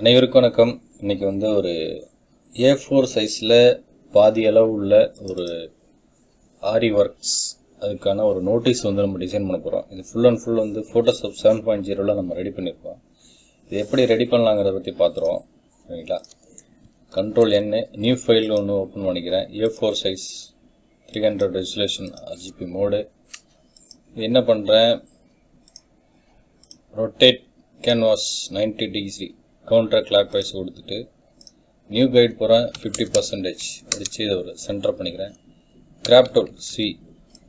அனைவருக்கும் வணக்கம். இன்னைக்கு வந்து ஒரு A4 சைஸில் பாதி அளவு உள்ள ஒரு ஆரி ஒர்க்ஸ் அதுக்கான ஒரு நோட்டீஸ் வந்து நம்ம டிசைன் பண்ண போகிறோம். இது ஃபுல் அண்ட் ஃபுல் வந்து ஃபோட்டோஷாப் 7.0 நம்ம ரெடி பண்ணியிருக்கோம். இது எப்படி ரெடி பண்ணலாங்கிறத பற்றி பார்த்துருவோம். சரிங்களா? Ctrl N நியூ ஃபைல் ஒன்று ஓப்பன் பண்ணிக்கிறேன். A4 size 300 resolution RGB mode. இது என்ன பண்ணுறேன், rotate canvas 90 degree counterclockwise கொடுத்துட்டு நியூ கைட் போகிறேன். 50% அடித்து இதை ஒரு சென்டர் பண்ணிக்கிறேன். கிராப் டூல் C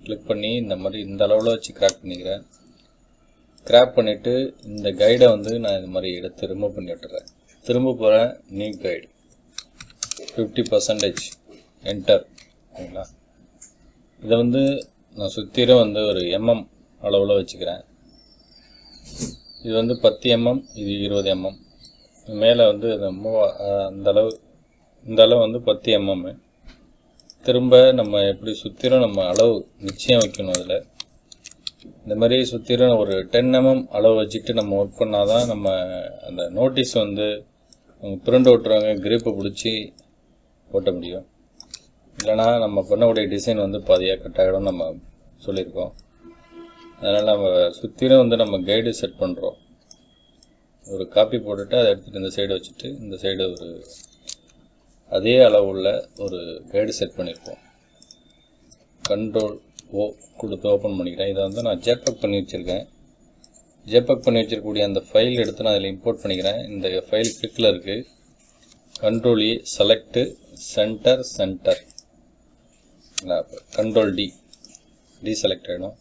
கிளிக் பண்ணி இந்த மாதிரி இந்த அளவில் வச்சு கிராப் பண்ணிக்கிறேன். கிராப் பண்ணிவிட்டு இந்த கைடை வந்து நான் இந்த மாதிரி எடுத்து ரிமூவ் பண்ணி விட்டுறேன். திரும்ப போகிறேன், நியூ கைடு 50% என்டர். சரிங்களா? இதை வந்து நான் சுற்றிலும் வந்து ஒரு mm அளவில் வச்சுக்கிறேன். இது வந்து 10 mm, இது 20 mm. மேலே வந்து இந்த அளவு வந்து 10 mm. திரும்ப நம்ம எப்படி சுற்றிலும் நம்ம அளவு நிச்சயம் வைக்கணும். அதில் இந்த மாதிரி சுற்றிலும் ஒரு 10 mm அளவு வச்சுட்டு நம்ம ஒர்க் பண்ணால் தான் நம்ம அந்த நோட்டீஸ் வந்து பிரிண்ட் ஓட்டுறவங்க கிரிப்பை பிடிச்சி ஓட்ட முடியும். இல்லைனா நம்ம பண்ணக்கூடிய டிசைன் வந்து பாதியாக கட் ஆகிடும் நம்ம சொல்லியிருக்கோம். அதனால் நம்ம சுற்றிலும் வந்து நம்ம கைடு செட் பண்ணுறோம். ஒரு காப்பி போட்டுட்டு அதை எடுத்துகிட்டு இந்த சைடு வச்சுட்டு இந்த சைடு ஒரு அதே அளவுள்ள ஒரு கைடு செட் பண்ணியிருக்கோம். Ctrl O கொடுத்து ஓப்பன் பண்ணிக்கிறேன். இதை வந்து நான் ஜேபக் பண்ணி வச்சுருக்கேன். ஜேபக் பண்ணி வச்சிருக்கக்கூடிய அந்த ஃபைல் எடுத்து நான் அதில் இம்போர்ட் பண்ணிக்கிறேன். இந்த ஃபைல் கிளிக்கில் இருக்குது. Ctrl E select centre. Ctrl D select ஆகிடும்.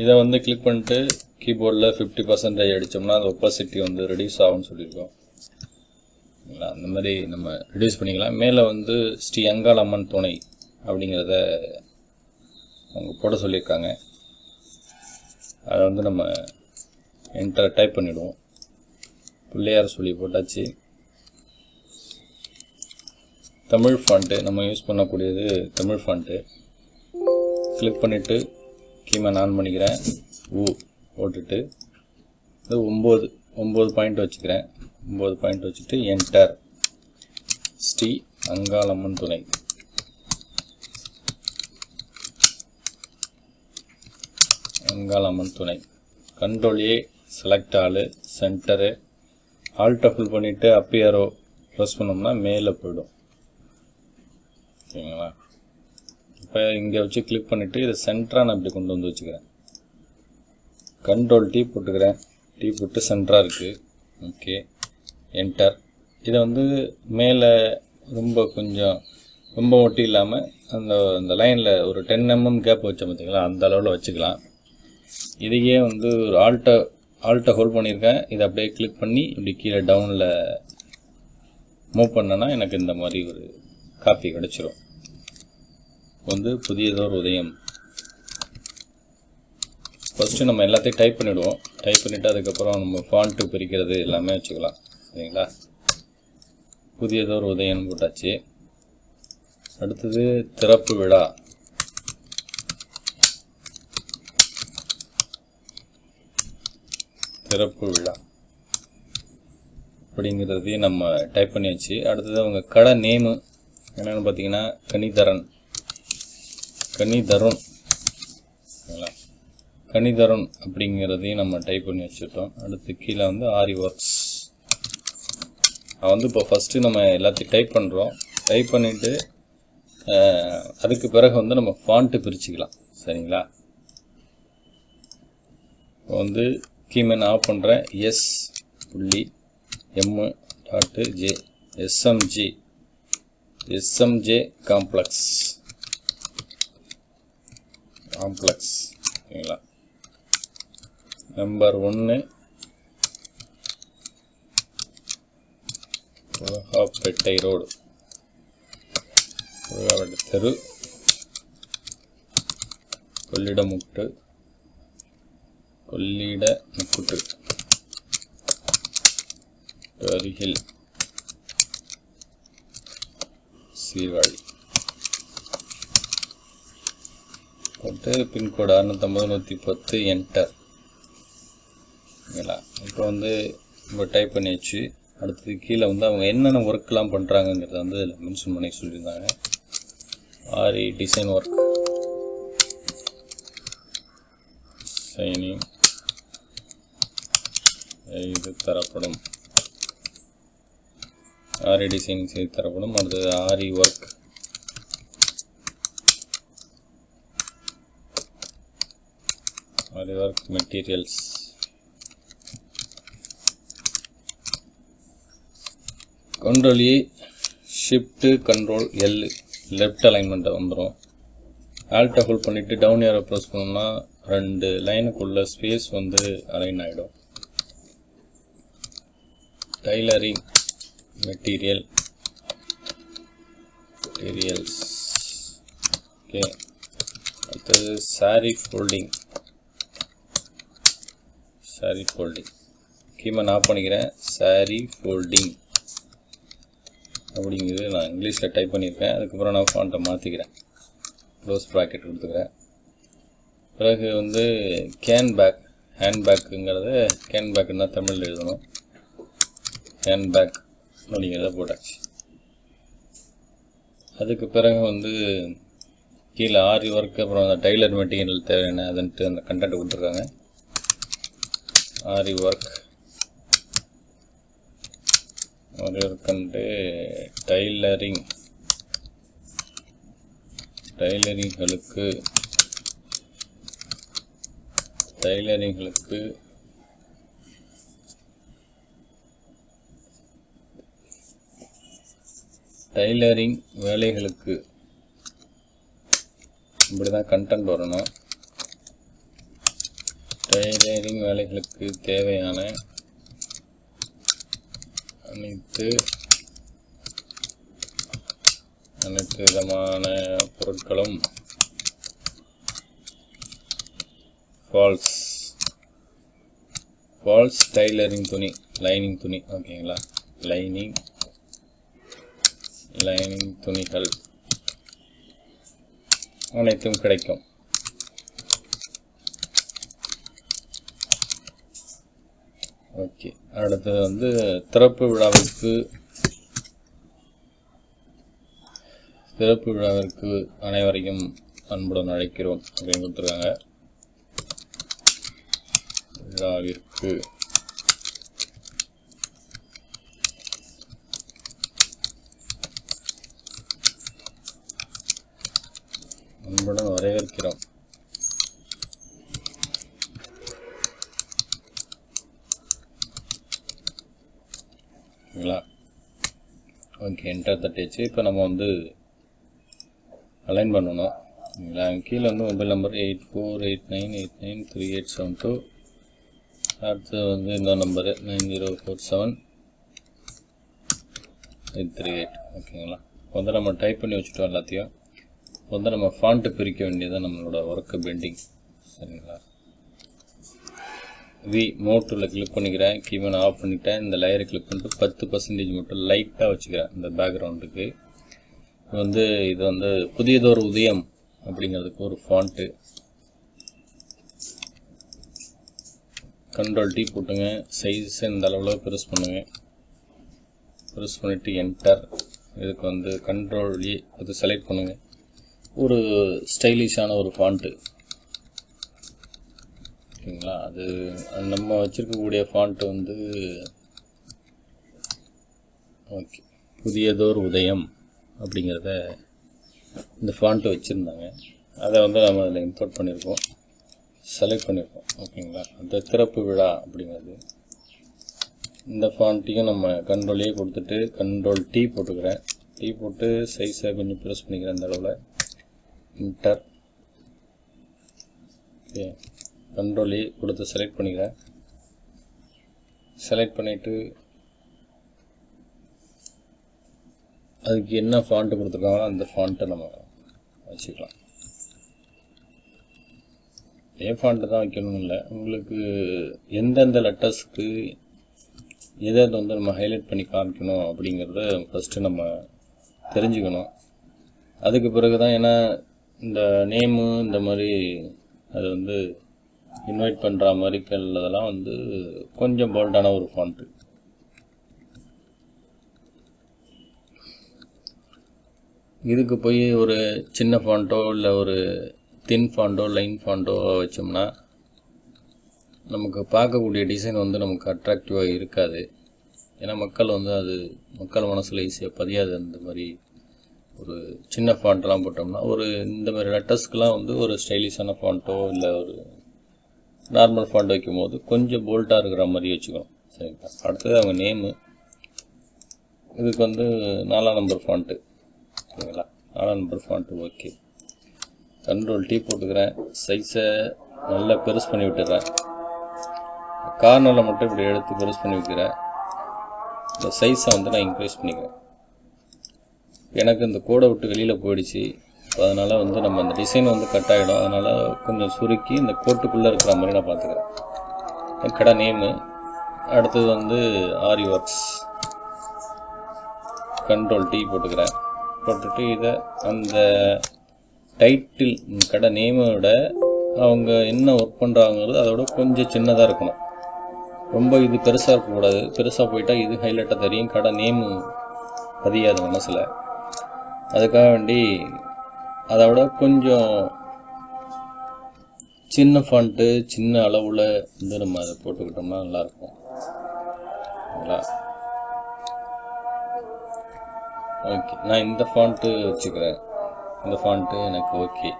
இதை வந்து கிளிக் பண்ணிட்டு கீபோர்டில் 50% அடித்தோம்னா அந்த ஒப்பாசிட்டி வந்து ரெடியூஸ் ஆகும்னு சொல்லியிருக்கோம். அந்த மாதிரி நம்ம ரெடியூஸ் பண்ணிக்கலாம். மேலே வந்து ஸ்ரீ அங்காளம்மன் துணை அப்படிங்கிறத அவங்க போட சொல்லியிருக்காங்க. அதை வந்து நம்ம என்டர் டைப் பண்ணிவிடுவோம். பிள்ளையார் சொல்லி போட்டாச்சு. தமிழ் ஃபாண்ட்டு நம்ம யூஸ் பண்ணக்கூடியது தமிழ் ஃபாண்ட்டு. கிளிக் பண்ணிவிட்டு கீமேன் ஆன் பண்ணிக்கிறேன். போட்டுட்டு இது 9 பாயிண்ட் வச்சுக்கிறேன். 9 பாயிண்ட் வச்சுட்டு என்டர். ஸ்ரீ அங்காளம்மன் துணை. அங்காளம்மன் துணை. Ctrl A செலக்ட் ஆளு சென்டரு. ஆல்ட்டை ஃபுல் பண்ணிவிட்டு அப் ஏரோ ப்ரெஸ் பண்ணோம்னா மேலே போயிடும். சரிங்களா? இப்போ இங்கே வச்சு கிளிக் பண்ணிவிட்டு இதை சென்டராக நான் இப்படி கொண்டு வந்து வச்சுக்கிறேன். Ctrl T போட்டுக்கிறேன். T போட்டு சென்டராக இருக்குது. Okay, enter. இதை வந்து மேலே ரொம்ப ஒட்டி இல்லாமல் அந்த லைனில் ஒரு 10 mm கேப் வச்சோம் பார்த்தீங்களா, அந்த அளவில் வச்சுக்கலாம். இதையே வந்து ஒரு ஆல்ட்டை ஹோல்ட் பண்ணியிருக்கேன். இதை அப்படியே கிளிக் பண்ணி இப்படி கீழே டவுனில் மூவ் பண்ணேன்னா எனக்கு இந்த மாதிரி ஒரு காப்பி கிடச்சிரும். வந்து புதியதோர் உதயம். ஃபஸ்ட்டு நம்ம எல்லாத்தையும் டைப் பண்ணிவிடுவோம். டைப் பண்ணிவிட்டு அதுக்கப்புறம் நம்ம ஃபாண்ட்டு பிரிக்கிறது எல்லாமே வச்சுக்கலாம். சரிங்களா? புதியதோர் உதயம் போட்டாச்சு. அடுத்தது திறப்பு விழா. திறப்பு விழா அப்படிங்கிறதையும் நம்ம டைப் பண்ணியாச்சு. அடுத்தது அவங்க கடை நேமு என்னென்னு பார்த்தீங்கன்னா கணிதருண் அப்படிங்கிறதையும் நம்ம டைப் பண்ணி வச்சுட்டோம். அடுத்து கீழே வந்து ஆரி ஒர்க்ஸ். வந்து இப்போ ஃபஸ்ட்டு நம்ம எல்லாத்தையும் டைப் பண்ணுறோம். டைப் பண்ணிவிட்டு அதுக்கு பிறகு வந்து நம்ம ஃபாண்ட்டு பிரிச்சுக்கலாம். சரிங்களா? இப்போ வந்து கீமேன் ஆஃப் பண்ணுறேன். S.M.J SMJ complex. சரிங்களா? நம்பர் 1 உலகாப்பேட்டை ரோடு, உலகாப்பேட்டை தெரு, கொள்ளிடமுக்குட்டு அருகில் சீர்காழி. போட்டு பின்கோடு 650-110 என்டர். ஓகேங்களா? இப்போ வந்து நம்ம டைப் பண்ணியாச்சு. அடுத்தது கீழே வந்து அவங்க என்னென்ன ஒர்க்லாம் பண்ணுறாங்கங்கிறத வந்து இதில் மென்ஷன் பண்ணி சொல்லியிருந்தாங்க. ஆரி டிசைன் ஒர்க், சைனிங் செய்து தரப்படும், ஆரி டிசைனிங் செய்து தரப்படும். அடுத்தது aari work, aari work materials, control A shift control L left அலைன்மெண்ட்டை வந்துடும். ஆல்ட்டை ஹோல்ட் பண்ணிவிட்டு டவுன் ஏரோ ப்ரெஸ் பண்ணோம்னா 2 லைனுக்குள்ள ஸ்பேஸ் வந்து அலைன் ஆகிடும். Tailoring materials, okay. அடுத்தது சாரி ஃபோல்டிங், கீமன் ஆஃப் பண்ணிக்கிறேன். சாரி ஃபோல்டிங் அப்படிங்கிறது நான் இங்கிலீஷில் டைப் பண்ணியிருக்கேன். அதுக்கப்புறம் நான் ஃபாண்ட்டை மாற்றிக்கிறேன், க்ளோஸ் ப்ராக்கெட் கொடுத்துக்கிறேன். பிறகு வந்து கேன்பேக், ஹேண்ட்பேக்குங்கிறத கேன்பேக்குன்னு தான் தமிழில் எழுதணும். ஹேண்ட்பேக் அப்படிங்கிறத போட்டாச்சு. அதுக்கு பிறகு வந்து கீழே ஆரி ஒர்க், அப்புறம் அந்த டைலர் மெட்டீரியல் தேவையான அதுன்ட்டு அந்த கண்டென்ட் கொடுத்துருக்காங்க. ஆரி ஒர்க் வந்து டைலரிங்களுக்கு டைலரிங் வேலைகளுக்கு இப்படிதான் கண்டென்ட் வரணும். டைலரிங் வேலைகளுக்கு தேவையான அனைத்து விதமான பொருட்களும் ஃபால்ஸ் டைலரிங் துணி, லைனிங் துணி, ஓகேங்களா. லைனிங் துணிகள் அனைத்தும் கிடைக்கும். ஓகே. அடுத்தது வந்து திறப்பு விழாவிற்கு அனைவரையும் அன்புடன் அழைக்கிறோம் அப்படின்னு கொடுத்துருக்காங்க. விழாவிற்கு அன்புடன் வரவேற்கிறோம். ஓகே, என்டர் தட்டிச்சு. இப்போ நம்ம வந்து அலைன் பண்ணணும். கீழே வந்து மொபைல் நம்பர் 8489893872. அடுத்து வந்து இந்த நம்பரு 90473838. ஓகேங்களா. வந்து நம்ம டைப் பண்ணி வச்சுட்டோம் எல்லாத்தையும். வந்து நம்ம ஃபாண்ட்டு பிரிக்க வேண்டியதான் நம்மளோட ஒர்க்கு பெண்டிங். சரிங்களா. மோட் டூலில் கிளிக் பண்ணிக்கிறேன். கீமன் ஆஃப் பண்ணிட்டேன். இந்த லேயரை கிளிக் பண்ணிட்டு 10% மட்டும் லைட்டாக வச்சுக்கிறேன் இந்த பேக்ரவுண்டுக்கு. இது வந்து புதியதொரு உதயம் அப்படிங்கிறதுக்கு ஒரு ஃபாண்ட்டு. கண்ட்ரோல் டி போட்டுங்க. சைஸ் இந்த அளவில் ப்ரெஸ் பண்ணுங்க. ப்ரெஸ் பண்ணிவிட்டு என்டர். இதுக்கு வந்து கண்ட்ரோல் ஏ அது செலக்ட் பண்ணுங்க. ஒரு ஸ்டைலிஷான ஒரு ஃபாண்ட்டு, ஓகேங்களா. அது நம்ம வச்சுருக்கக்கூடிய ஃபாண்ட்டு வந்து ஓகே, புதியதோர் உதயம் அப்படிங்கிறத இந்த ஃபாண்ட்டு வச்சுருந்தாங்க. அதை வந்து நம்ம அதில் இம்போர்ட் பண்ணியிருக்கோம், செலக்ட் பண்ணியிருக்கோம். ஓகேங்களா. அந்த திறப்பு விழா அப்படிங்கிறது இந்த ஃபாண்ட்டையும் நம்ம கண்ட்ரோல் ஏ கொடுத்துட்டு கண்ட்ரோல் டி போட்டுக்கிறேன். டி போட்டு சைஸை கொஞ்சம் ப்ரெஸ் பண்ணிக்கிறேன் இந்த அளவில். என்டர். ஓகே, கண்ட்ரோல் ஏ கொடுத்து செலக்ட் பண்ணிக்கிறேன். செலக்ட் பண்ணிவிட்டு அதுக்கு என்ன ஃபாண்ட்டு கொடுத்துருக்காங்களோ அந்த ஃபாண்ட்டை நம்ம வச்சுக்கலாம். இதே ஃபாண்ட்டு தான் வைக்கணும் இல்லை, உங்களுக்கு எந்தெந்த லெட்டர்ஸ்க்கு எதை வந்து நம்ம ஹைலைட் பண்ணி காமிக்கணும் அப்படிங்கிறத ஃபஸ்ட்டு நம்ம தெரிஞ்சுக்கணும். அதுக்கு பிறகு தான், ஏன்னா இந்த நேமு இந்த மாதிரி அது வந்து இன்வைட் பண்ணுற மாதிரி அதெல்லாம் வந்து கொஞ்சம் போல்டான ஒரு ஃபாண்ட்டு. இதுக்கு போய் ஒரு சின்ன ஃபாண்ட்டோ இல்லை ஒரு தின் ஃபாண்ட்டோ லைன் ஃபாண்ட்டோ வச்சோம்னா நமக்கு பார்க்கக்கூடிய டிசைன் வந்து நமக்கு அட்ராக்டிவாக இருக்காது. ஏன்னா மக்கள் மனசில் ஈஸியாக பதியாது. அந்த மாதிரி ஒரு சின்ன ஃபாண்ட்லாம் போட்டோம்னா இந்த மாதிரி லெட்டர்ஸ்க்கெலாம் வந்து ஒரு ஸ்டைலிஷான ஃபாண்ட்டோ இல்லை ஒரு நார்மல் ஃபாண்ட் வைக்கும்போது கொஞ்சம் போல்ட்டாக இருக்கிற மாதிரி வச்சுக்கணும். சரிங்களா? அடுத்தது அவங்க நேமு. இதுக்கு வந்து 4ஆம் நம்பர் ஃபாண்ட்டு. சரிங்களா? 4ஆம் number font okay. Control T போட்டுக்கிறேன். சைஸை நல்லா பெருசு பண்ணி விட்டுறேன். கார்னரில் மட்டும் இப்படி எடுத்து பெருசு பண்ணி வைக்கிறேன். இந்த சைஸை வந்து நான் இன்க்ரீஸ் பண்ணிக்கிறேன். எனக்கு இந்த கோடை விட்டு வெளியில் போயிடுச்சு. அதனால் வந்து நம்ம அந்த டிசைன் வந்து கட் ஆகிடும். அதனால் கொஞ்சம் சுருக்கி இந்த கோட்டுக்குள்ளே இருக்கிற மாதிரி நான் பார்த்துக்கிறேன். கடை நேமு. அடுத்தது வந்து ஆரி ஒர்க்ஸ். கண்ட்ரோல் T போட்டுக்கிறேன். போட்டுட்டு இதை அந்த டைட்டில் கடை நேமோட அவங்க என்ன ஒர்க் பண்ணுறாங்கிறது அதோட கொஞ்சம் சின்னதாக இருக்கணும். ரொம்ப இது பெருசாக இருக்கக்கூடாது. பெருசாக போயிட்டால் இது ஹைலைட்டாக தெரியும், கடை நேமு பதியாது மனசில். அதுக்காக வேண்டி அதை விட கொஞ்சம் சின்ன ஃபாண்ட்டு சின்ன அளவில் வந்து நம்ம அதை போட்டுக்கிட்டோம்னா நல்லாயிருக்கும். சரிங்களா? ஓகே, நான் இந்த ஃபாண்ட்டு வச்சுக்கிறேன். இந்த ஃபாண்ட்டு எனக்கு ஓகே.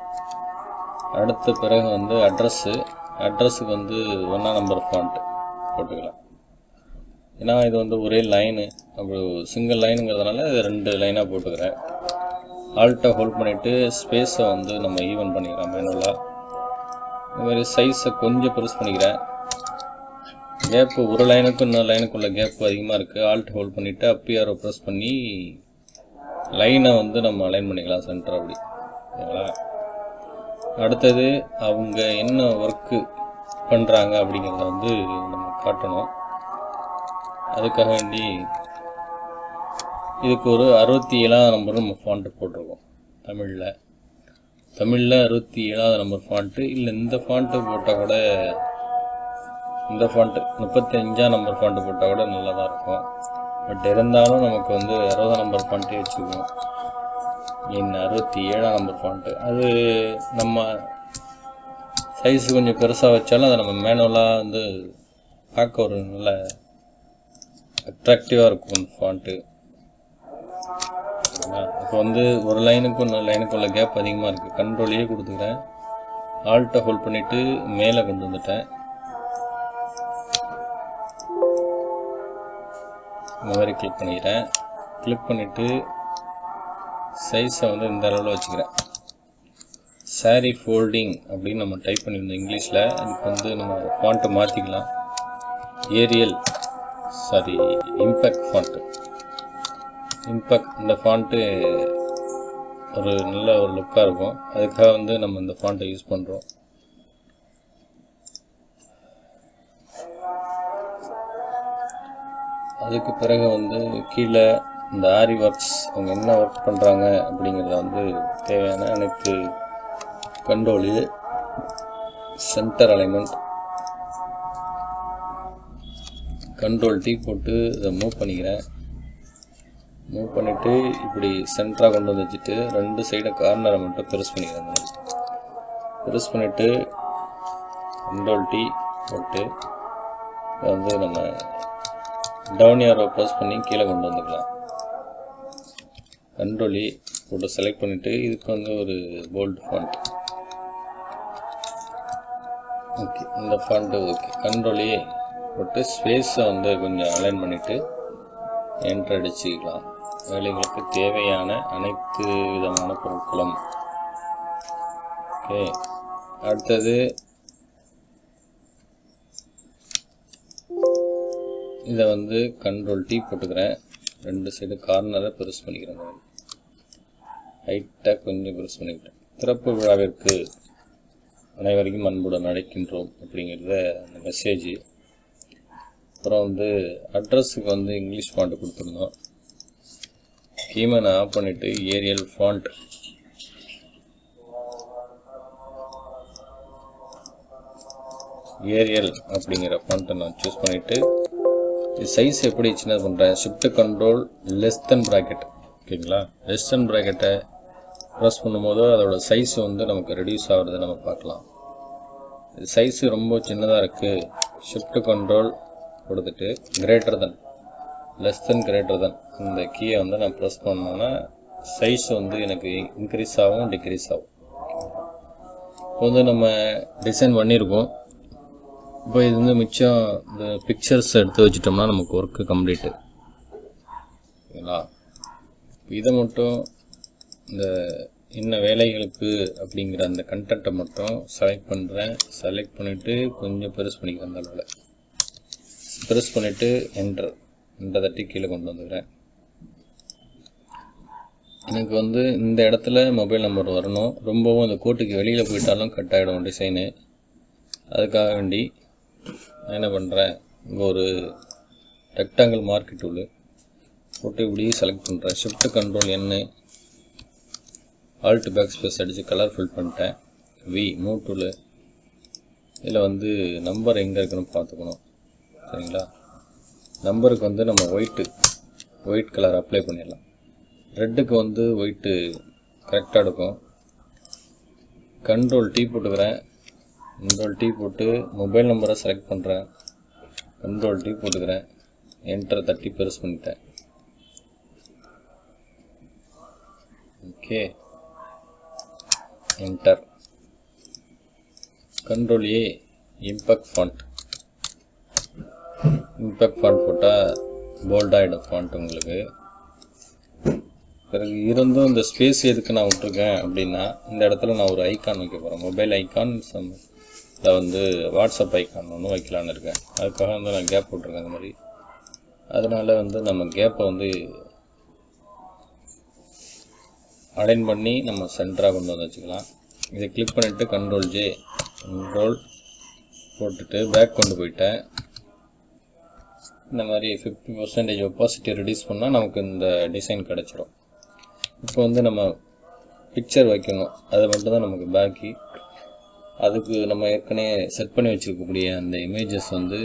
அடுத்த பிறகு வந்து அட்ரஸுக்கு வந்து 1ஆம் நம்பர் ஃபாண்ட்டு போட்டுக்கலாம். ஏன்னா இது வந்து ஒரே லைனு, அப்படி சிங்கிள் லைனுங்கிறதுனால இது 2 லைனாக போட்டுக்கிறேன். ஆல்ட்டை ஹோல்ட் பண்ணிவிட்டு ஸ்பேஸை வந்து நம்ம ஈவன் பண்ணிக்கிறோம் மேனுவலாக. இந்த மாதிரி சைஸை கொஞ்சம் பெருசு பண்ணிக்கிறேன். கேப்பு ஒரு லைனுக்கும் இன்னொரு லைனுக்குள்ள கேப்பு அதிகமாக இருக்குது. ஆல்ட் ஹோல்ட் பண்ணிவிட்டு அப் ஏரோ ப்ரெஸ் பண்ணி லைனை வந்து நம்ம அலைன் பண்ணிக்கலாம் சென்டர் அப்படி. சரிங்களா? அடுத்தது அவங்க என்ன ஒர்க்கு பண்ணுறாங்க அப்படிங்கிறத வந்து நம்ம காட்டணும். அதுக்காக வேண்டி இதுக்கு ஒரு 67ஆம் நம்பர் நம்ம ஃபாண்ட்டு போட்டிருக்கோம். தமிழில் 67ஆவது நம்பர் ஃபாண்ட்டு. இல்லை இந்த ஃபாண்ட்டு போட்டால் கூட, இந்த ஃபாண்ட்டு 35ஆம் நம்பர் ஃபாண்ட்டு போட்டால் கூட நல்லா தான் இருக்கும். பட் இருந்தாலும் நமக்கு வந்து 60ஆம் நம்பர் ஃபாண்ட்டே வச்சுக்குவோம். 67ஆம் நம்பர் ஃபாண்ட்டு அது நம்ம சைஸ் கொஞ்சம் பெருசாக வச்சாலும் அதை நம்ம மேனுவலாக வந்து பார்க்க ஒரு நல்ல அட்ராக்டிவாக இருக்கும் அந்த ஃபாண்ட்டு. இப்போ வந்து ஒரு லைனுக்கும் இன்னொரு லைனுக்குள்ள கேப் அதிகமாக இருக்குது. கண்ட்ரோலையே கொடுத்துக்கிறேன். ஆல்ட்டை ஹோல்ட் பண்ணிவிட்டு மேலே கொண்டு வந்துட்டேன். இந்த மாதிரி கிளிக் பண்ணிக்கிறேன். கிளிக் பண்ணிவிட்டு சைஸை வந்து இந்த அளவில் வச்சுக்கிறேன். சாரி ஃபோல்டிங் அப்படின்னு நம்ம டைப் பண்ணியிருந்தோம் இங்கிலீஷில். அதுக்கு வந்து நம்ம ஃபாண்ட்டை மாற்றிக்கலாம். Impact font. இந்த ஃபாண்ட்டு ஒரு நல்ல ஒரு லுக்காக இருக்கும். அதுக்காக வந்து நம்ம இந்த ஃபாண்ட்டை யூஸ் பண்ணுறோம். அதுக்கு பிறகு வந்து கீழே இந்த ஆரி ஒர்க்ஸ் அவங்க என்ன ஒர்க் பண்ணுறாங்க அப்படிங்கிறத வந்து தேவையான அனைத்து control centre alignment control T போட்டு இதை மூவ் பண்ணிக்கிறேன். மூவ் பண்ணிவிட்டு இப்படி சென்டராக கொண்டு வந்து வச்சுட்டு 2 சைடு கார்னரை மட்டும் பெருசு பண்ணிக்கிறேன். பெருசு பண்ணிவிட்டு கண்ட்ரோல் T போட்டு இதை வந்து நம்ம டவுன் ஏரோ ப்ரெஸ் பண்ணி கீழே கொண்டு வந்துக்கலாம். கண்ட்ரோல் E போட்டு செலக்ட் பண்ணிவிட்டு இதுக்கு வந்து ஒரு போல்ட் ஃபாண்ட். ஓகே, இந்த ஃபாண்ட்டு ஓகே. கண்ட்ரோல் E போட்டு ஸ்பேஸை வந்து கொஞ்சம் அலைன் பண்ணிவிட்டு என்டர் அடிச்சுக்கலாம். வேலைகளுக்கு தேவையான அனைத்து விதமான பொருட்களும். ஓகே, அடுத்தது இதை வந்து கண்ட்ரோல் T போட்டுக்கிறேன். 2 சைடு கார்னரை பெருசு பண்ணிக்கிறேன். ஹைட்டாக கொஞ்சம் பெருசு பண்ணிக்கிட்டேன். திறப்பு விழாவிற்கு அனைவருக்கும் அன்புடன் அழைக்கின்றோம் அப்படிங்கிறத அந்த மெசேஜ். அப்புறம் வந்து அட்ரஸுக்கு வந்து இங்கிலீஷ் ஃபாண்ட்டு கொடுத்துருந்தோம். கீமனை ஆஃப் பண்ணிவிட்டு ஏரியல் ஃபாண்ட் ஏரியல் அப்படிங்கிற ஃபாண்ட்டை நான் சூஸ் பண்ணிவிட்டு சைஸ் எப்படி சின்னது பண்ணுறேன். Shift control less than bracket. ஓகேங்களா? லெஸ் தென் ப்ராக்கெட்டை ப்ரெஸ் பண்ணும்போது அதோட சைஸ் வந்து நமக்கு ரெடியூஸ் ஆகுறதை நம்ம பார்க்கலாம். சைஸு ரொம்ப சின்னதாக இருக்குது. ஷிஃப்ட் கண்ட்ரோல் கொடுத்துட்டு greater than less than greater than இந்த கீயை வந்து நான் ப்ரெஸ் பண்ணோன்னா சைஸ் வந்து எனக்கு இன்க்ரீஸ் ஆகும் டிக்ரீஸ் ஆகும். இப்போ வந்து நம்ம டிசைன் பண்ணியிருக்கோம். இப்போ இது வந்து மிச்சம் இந்த பிக்சர்ஸ் எடுத்து வச்சிட்டோம்னா நமக்கு ஒர்க்கு கம்ப்ளீட்டு. ஓகேங்களா? இதை மட்டும் இந்த இன்ன வேலைகளுக்கு அப்படிங்கிற அந்த கண்டென்ட்டை மட்டும் செலக்ட் பண்ணுறேன். செலக்ட் பண்ணிவிட்டு கொஞ்சம் பெருசு பண்ணிக்கிறேன். அந்த அளவில் பெருசு பண்ணிவிட்டு என்டர் தட்டி கீழே கொண்டு வந்துக்கிறேன். எனக்கு வந்து இந்த இடத்துல மொபைல் நம்பர் வரணும். ரொம்பவும் அந்த கோட்டுக்கு வெளியில் போயிட்டாலும் கட் ஆகிடும் டிசைனு. அதுக்காக வேண்டி நான் என்ன பண்ணுறேன், இங்கே ஒரு ரெக்டாங்கிள் மார்க்கெட் டூலு போட்டு இப்படி செலக்ட் பண்ணுறேன். ஷிஃப்ட் கண்ட்ரோல் என்னு ஆல்ட் பேக் ஸ்பேஸ் அடித்து கலர் ஃபில் பண்ணிட்டேன். Move tool. இதில் வந்து நம்பர் எங்கே இருக்குன்னு பார்த்துக்கணும். சரிங்களா? நம்பருக்கு வந்து நம்ம ஒயிட் கலர் அப்ளை பண்ணிடலாம். ரெட்டுக்கு வந்து ஒயிட்டு கரெக்டாக இருக்கும். கண்ட்ரோல் T போட்டுக்கிறேன். கண்ட்ரோல் T போட்டு மொபைல் நம்பரை செலக்ட் பண்ணுறேன். கண்ட்ரோல் T போட்டுக்கிறேன். என்டர் தட்டி பெருசு பண்ணிட்டேன். Okay, enter. Control A impact font போட்டால் போல்டாகிடும் ஃபாண்ட் உங்களுக்கு. பிறகு இருந்தும் இந்த ஸ்பேஸ் எதுக்கு நான் விட்ருக்கேன் அப்படின்னா, இந்த இடத்துல நான் ஒரு ஐக்கான் வைக்க போகிறேன். மொபைல் ஐக்கான் இதில் வந்து வாட்ஸ்அப் ஐக்கான் ஒன்று வைக்கலான்னு இருக்கேன். அதுக்காக வந்து நான் கேப் விட்ருக்கேன் இந்த மாதிரி. அதனால் வந்து நம்ம கேப்பை வந்து அலைன் பண்ணி நம்ம சென்டராக கொண்டு வந்து வச்சுக்கலாம். இதை கிளிக் பண்ணிவிட்டு கண்ட்ரோல் J போட்டுட்டு பேக் கொண்டு போயிட்டேன். இந்த மாதிரி 50% ஒப்பாசிட்டி ரெடியூஸ் பண்ணால் நமக்கு இந்த டிசைன் கிடச்சிரும். இப்போ வந்து நம்ம பிக்சர் வைக்கணும். அது மட்டும் தான் நமக்கு பாக்கி. அதுக்கு நம்ம ஏற்கனவே செட் பண்ணி வச்சுருக்கக்கூடிய அந்த இமேஜஸ் வந்து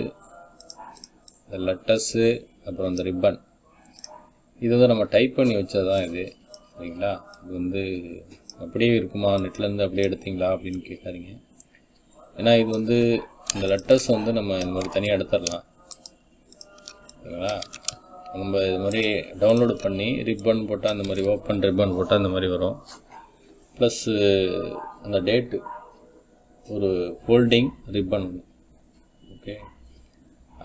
இந்த லெட்டர்ஸு அப்புறம் அந்த ரிப்பன் இது வந்து நம்ம டைப் பண்ணி வச்சது தான் இது. சரிங்களா? இது வந்து அப்படியே இருக்குமா, நெட்லேருந்து அப்படியே எடுத்தீங்களா அப்படின்னு கேட்காதீங்க. ஏன்னா இது வந்து இந்த லெட்டர்ஸ் வந்து நம்ம இந்த மாதிரி தனியாக எடுத்துடலாம். ஓகேங்களா? நம்ம இது மாதிரி டவுன்லோடு பண்ணி ரிப்பன் போட்டால் அந்த மாதிரி ஓப்பன் ரிப்பன் போட்டால் அந்த மாதிரி வரும். ப்ளஸ்ஸு அந்த டேட்டு ஒரு ஃபோல்டிங் ரிப்பன். ஓகே,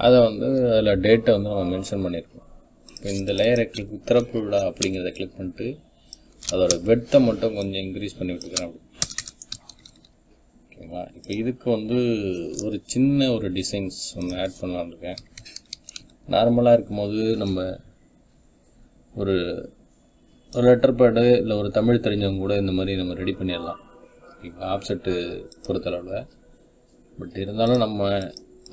அதை வந்து அதில் டேட்டை வந்து நம்ம மென்ஷன் பண்ணியிருக்கோம். இப்போ இந்த லேயரை திறப்பு விழா அப்படிங்கிறத கிளிக் பண்ணிட்டு அதோட வெட்டை மட்டும் கொஞ்சம் இன்க்ரீஸ் பண்ணி விட்டுக்கிறேன். அப்படி ஓகேங்களா? இப்போ இதுக்கு வந்து ஒரு சின்ன ஒரு டிசைன்ஸ் ஒன்று ஆட் பண்ணலான்னு இருக்கேன். நார்மலாக இருக்கும்போது நம்ம ஒரு லெட்டர் பேடு இல்லை ஒரு தமிழ் தெரிஞ்சவங்க கூட இந்த மாதிரி நம்ம ரெடி பண்ணிடலாம். ஓகேங்களா? ஆப்செட்டு பொறுத்தளவில். பட் இருந்தாலும்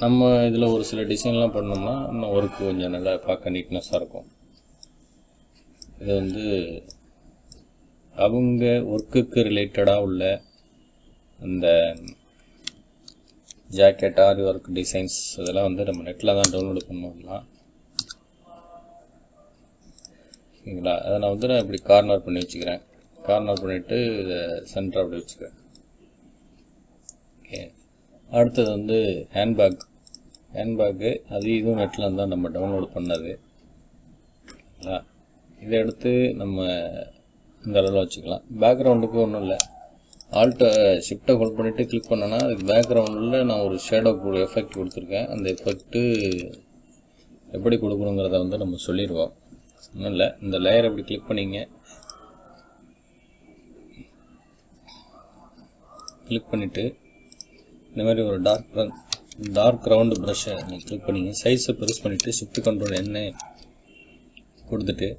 நம்ம இதில் ஒரு சில டிசைன்லாம் பண்ணோம்னா இன்னும் ஒர்க்கு கொஞ்சம் நல்லா பார்க்க நீட்னஸாக இருக்கும். இது வந்து அவங்க ஒர்க்குக்கு ரிலேட்டடாக உள்ள அந்த ஜாக்கெட் ஆரி ஒர்க் டிசைன்ஸ் இதெல்லாம் வந்து நம்ம நெட்டில் தான் டவுன்லோடு பண்ணலாம். ஓகேங்களா? அதை நான் வந்து இப்படி கார்னர் பண்ணி வச்சுக்கிறேன். கார்னர் பண்ணிவிட்டு இதை சென்டர் அப்படி வச்சுக்கிறேன். ஓகே, அடுத்தது வந்து ஹேண்ட்பேக்கு அது இதுவும் நெட்டில் தான் நம்ம டவுன்லோடு பண்ணது. ஓகேங்களா? இதை எடுத்து நம்ம இந்த அளவில் வச்சுக்கலாம். பேக்ரவுண்டுக்கு ஒன்றும் இல்லை, ஆல்ட்டை ஷிஃப்ட்டை ஹோல்ட் பண்ணிவிட்டு கிளிக் பண்ணோன்னா அதுக்கு பேக்ரவுண்டில் நான் ஒரு ஷேடோ எஃபெக்ட் கொடுத்துருக்கேன். அந்த எஃபெக்ட்டு எப்படி கொடுக்கணுங்கிறத வந்து நம்ம சொல்லிடுவோம். ஒன்றும் இல்லை, இந்த லேயர் எப்படி கிளிக் பண்ணிங்க, கிளிக் பண்ணிவிட்டு இந்த மாதிரி ஒரு டார்க் ரவுண்டு ப்ரஷ்ஷை நீங்கள் கிளிக் பண்ணிங்க. சைஸை பெருசு பண்ணிவிட்டு ஷிஃப்ட் கண்ட்ரோல் என்ன கொடுத்துட்டு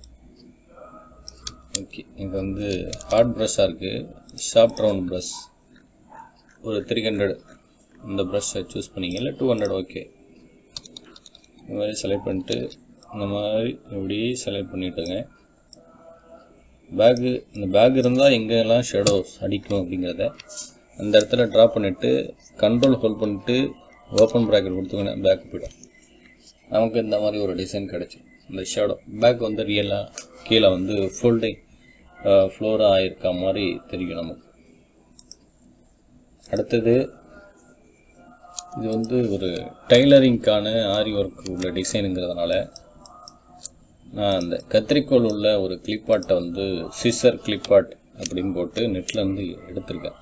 ஓகே, இது வந்து ஹார்ட் ப்ரஷ்ஷாக இருக்குது. ஷார்ப் ரவுண்ட் ப்ரஷ் ஒரு 300 இந்த ப்ரஷ்ஷை சூஸ் பண்ணிங்க, இல்லை 200 ஓகே. இந்த மாதிரி செலக்ட் பண்ணிட்டு இந்த மாதிரி இப்படி செலக்ட் பண்ணிவிட்டுங்க. இந்த பேக் இருந்தால் எங்கெல்லாம் ஷேடோஸ் அடிக்கும் அப்படிங்கிறத அந்த இடத்துல ட்ரா பண்ணிவிட்டு கண்ட்ரோல் ஹோல்ட் பண்ணிவிட்டு ஓப்பன் ப்ராக்கெட் கொடுத்துங்கன்னா பேக் போய்டும். நமக்கு இந்த மாதிரி ஒரு டிசைன் கிடச்சிடும். இந்த ஷேடோ பேக் வந்து ரியலாக கீழே வந்து ஃப்ளோராக ஆயிருக்க மாதிரி தெரியும் நமக்கு. அடுத்தது இது வந்து ஒரு டைலரிங்க்கான ஆரி ஒர்க் உள்ள டிசைனுங்கிறதுனால நான் அந்த கத்திரிக்கோள் உள்ள ஒரு கிளிப்பாட்டை வந்து சிசர் கிளிப்பாட் அப்படின்னு போட்டு நெட்லேருந்து எடுத்திருக்கேன்.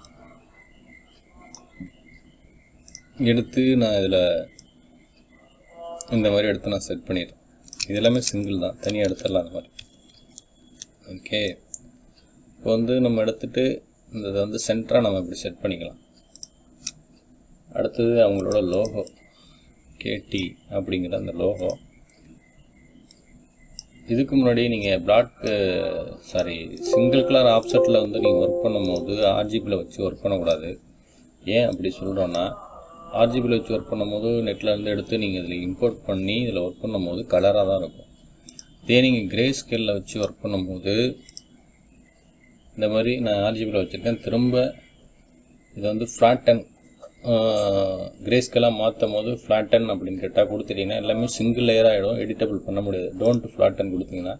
எடுத்து நான் இதில் இந்த மாதிரி எடுத்து நான் செட் பண்ணிடுறேன். இது எல்லாமே சிங்கிள் தான், தனியாக எடுத்துடலாம் அந்த மாதிரி. ஓகே, இப்போ வந்து நம்ம எடுத்துகிட்டு இந்த இதை வந்து சென்டராக நம்ம இப்படி செட் பண்ணிக்கலாம். அடுத்தது அவங்களோட லோகோ கேடி அப்படிங்கிற அந்த லோகோ. இதுக்கு முன்னாடி நீங்கள் சிங்கிள் கலர் ஆப்செட்டில் வந்து நீங்கள் ஒர்க் பண்ணும்போது ஆர்ஜிபியில் வச்சு ஒர்க் பண்ணக்கூடாது. ஏன் அப்படி சொல்கிறோன்னா, ஆர்ஜிபியில் வச்சு ஒர்க் பண்ணும்போது நெட்டில் இருந்து எடுத்து நீங்கள் இதில் இம்போர்ட் பண்ணி இதில் ஒர்க் பண்ணும்போது கலராக தான் இருக்கும். இதே நீங்கள் கிரே ஸ்கேலில் வச்சு ஒர்க் பண்ணும்போது இந்த மாதிரி நான் ஆர்ஜிபியில் வச்சுருக்கேன். திரும்ப இதை வந்து ஃப்ளாட்டன் கிரே ஸ்கேலாக மாற்றும் போது ஃப்ளாட்டன் அப்படின்னு கேட்டால் கொடுத்துட்டிங்கன்னா எல்லாமே சிங்கிள் லேயர் ஆகிடும், எடிட்டபிள் பண்ண முடியாது. டோன்ட் ஃப்ளாட்டன் கொடுத்தீங்கன்னா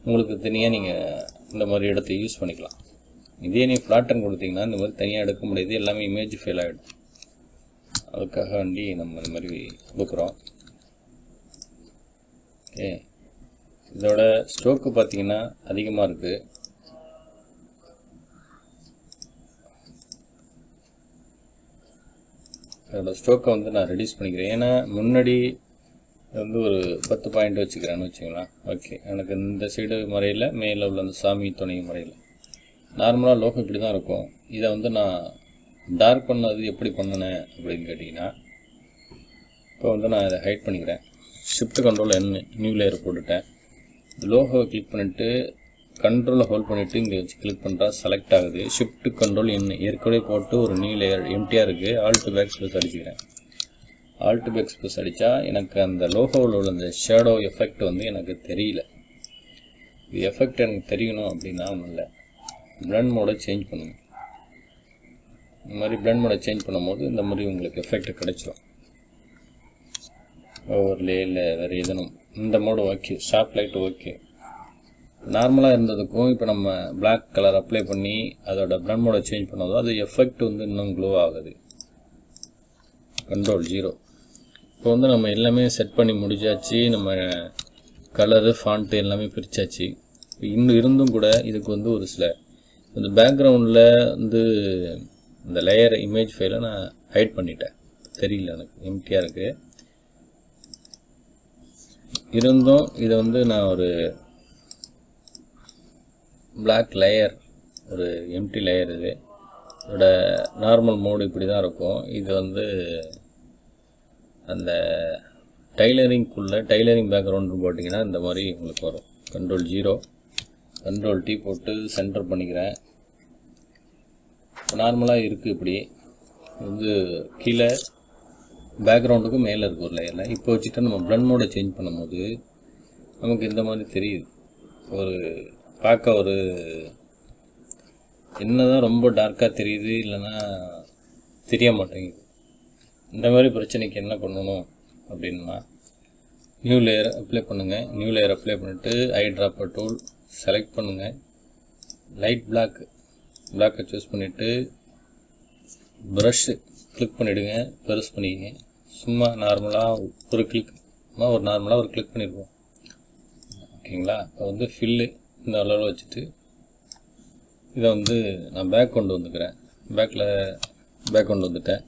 உங்களுக்கு தனியாக நீங்கள் இந்த மாதிரி இடத்த யூஸ் பண்ணிக்கலாம். இதே நீ ஃப்ளாட்டன் கொடுத்தீங்கன்னா இந்த மாதிரி தனியாக எடுக்க முடியாது, எல்லாமே இமேஜ் ஃபெயில் ஆகிடும். அதுக்காக வேண்டி நம்ம இந்த மாதிரி கொடுக்குறோம். ஓகே, இதோட ஸ்ட்ரோக்கு பார்த்தீங்கன்னா அதிகமாக இருக்குது. அதோட ஸ்ட்ரோக்கை வந்து நான் ரெடியூஸ் பண்ணிக்கிறேன். ஏன்னா முன்னாடி வந்து ஒரு 10 பாயிண்ட் வச்சுக்கிறேன்னு வச்சுக்கலாம். ஓகே, எனக்கு இந்த சைடு மறையில் மேலே உள்ள அந்த சாமி துணை மறையில் நார்மலாக லோகோ இப்படி தான் இருக்கும். இதை வந்து நான் டார்க் பண்ணது எப்படி பண்ணினேன் அப்படின்னு கேட்டிங்கன்னா, இப்போ வந்து நான் இதை ஹைட் பண்ணிக்கிறேன். Shift control N new layer போட்டுட்டேன். லோகோவை கிளிக் பண்ணிவிட்டு கண்ட்ரோலை ஹோல்ட் பண்ணிவிட்டு இங்கே வச்சு கிளிக் பண்ணுறா செலக்ட் ஆகுது. ஷிஃப்ட் கண்ட்ரோல் N ஏற்கனவே போட்டு ஒரு நியூ லேயர் எம்டியாக இருக்குது. ஆல்ட் பேக் ஸ்பேஸ் அடிச்சுக்கிறேன். ஆல்ட் பேக் ஸ்பேஸ் அடித்தா எனக்கு அந்த லோகோவில் உள்ள அந்த ஷேடோ எஃபெக்ட் வந்து எனக்கு தெரியல. இது எஃபெக்ட் எனக்கு தெரியணும் அப்படின்னா ஒன்றும் இல்லை, பிளண்ட் மோடை சேஞ்ச் பண்ணுங்க. இந்த மாதிரி பிளண்ட் மோடை சேஞ்ச் பண்ணும்போது இந்த மாதிரி உங்களுக்கு எஃபெக்ட் கிடைச்சிடும். ஓவர்லே இல்லை வேறு எதனும் இந்த mode okay. Sharp light okay. நார்மலாக இருந்ததுக்கும் இப்போ நம்ம பிளாக் கலர் அப்ளை பண்ணி அதோட பிளண்ட் மோடை சேஞ்ச் பண்ணதும் அது எஃபெக்ட் வந்து இன்னும் க்ளோ ஆகுது. கண்ட்ரோல் 0. இப்போ வந்து நம்ம எல்லாமே செட் பண்ணி முடிச்சாச்சு. நம்ம கலரு ஃபாண்ட்டு எல்லாமே பிரித்தாச்சு. இன்னும் இருந்தும் கூட இதுக்கு வந்து ஒரு சில இந்த பேக்ரவுண்டில் வந்து இந்த லேயர் இமேஜ் ஃபைலை நான் ஹைட் பண்ணிட்டேன். தெரியல, எனக்கு எம்டியாக இருக்குது. இருந்தும் இதை வந்து நான் ஒரு பிளாக் லேயர், ஒரு எம்டி லேயர், இதோட நார்மல் மோடு இப்படி தான் இருக்கும். இது வந்து அந்த டைலரிங்குள்ளே டைலரிங் பேக்ரவுண்டு போட்டிங்கன்னா இந்த மாதிரி உங்களுக்கு வரும். கண்ட்ரோல் 0 கண்ட்ரோல் T போட்டு சென்டர் பண்ணிக்கிறேன். நார்மலாக இருக்குது இப்படி. வந்து கீழே பேக்ரவுண்டுக்கு மேலே இருக்குது ஒரு லேயரில். இப்போ வச்சுட்டு நம்ம பிளண்ட் மோடை சேஞ்ச் பண்ணும்போது நமக்கு இந்த மாதிரி தெரியுது. ஒரு பார்க்க ஒரு என்னதான் ரொம்ப டார்க்காக தெரியுது, இல்லைன்னா தெரிய மாட்டேங்குது. இந்த மாதிரி பிரச்சனைக்கு என்ன பண்ணணும் அப்படின்னா, நியூ லேயர் அப்ளை பண்ணுங்கள். நியூ லேயர் அப்ளை பண்ணிவிட்டு ஐ ட்ராப்பர் டூல் செலக்ட் பண்ணுங்கள். லைட் பிளாக்கை சூஸ் பண்ணிவிட்டு ப்ரஷ்ஷு கிளிக் பண்ணிவிடுங்க. பெருசு பண்ணிக்கங்க. சும்மா நார்மலாக ஒரு கிளிக் பண்ணிடுவோம். ஓகேங்களா? இப்போ வந்து ஃபில்லு இந்த அளவில் வச்சுட்டு இதை வந்து நான் பேக் கொண்டு வந்துக்கிறேன். பேக் கொண்டு வந்துட்டேன்.